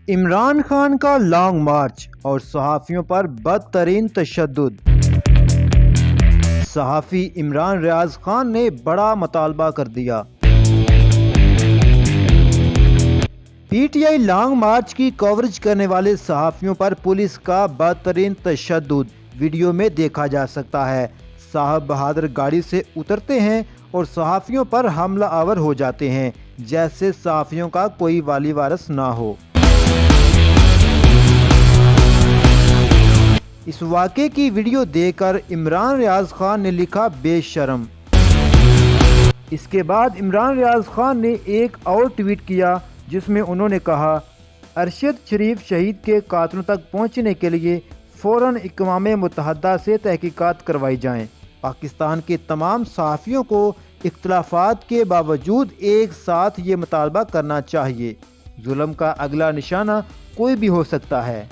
عمران خان کا long march اور صحافیوں پر بدترین تشدد۔ صحافی عمران ریاض خان نے بڑا مطالبہ کر دیا۔ P T I long march کی کوریج کرنے والے صحافیوں پر پولیس کا بدترین تشدد ویڈیو میں دیکھا جا سکتا ہے۔ صاحب بہادر گاڑی سے اترتے ہیں اور صحافیوں پر حملہ آور ہو جاتے ہیں جیسے صحافیوں کا کوئی والی وارث نہ ہو۔ اس واقعے کی ویڈیو دیکھ کر عمران ریاض خان نے لکھا بے شرم۔ اس کے بعد عمران ریاض خان نے ایک اور ٹویٹ کیا جس میں انہوں نے کہا، ارشد شریف شہید کے قاتلوں تک پہنچنے کے لیے فوراً اقوام متحدہ سے تحقیقات کروائی جائیں۔ پاکستان کے تمام صحافیوں کو اختلافات کے باوجود ایک ساتھ یہ مطالبہ کرنا چاہیے۔ ظلم کا اگلا نشانہ کوئی بھی ہو سکتا ہے۔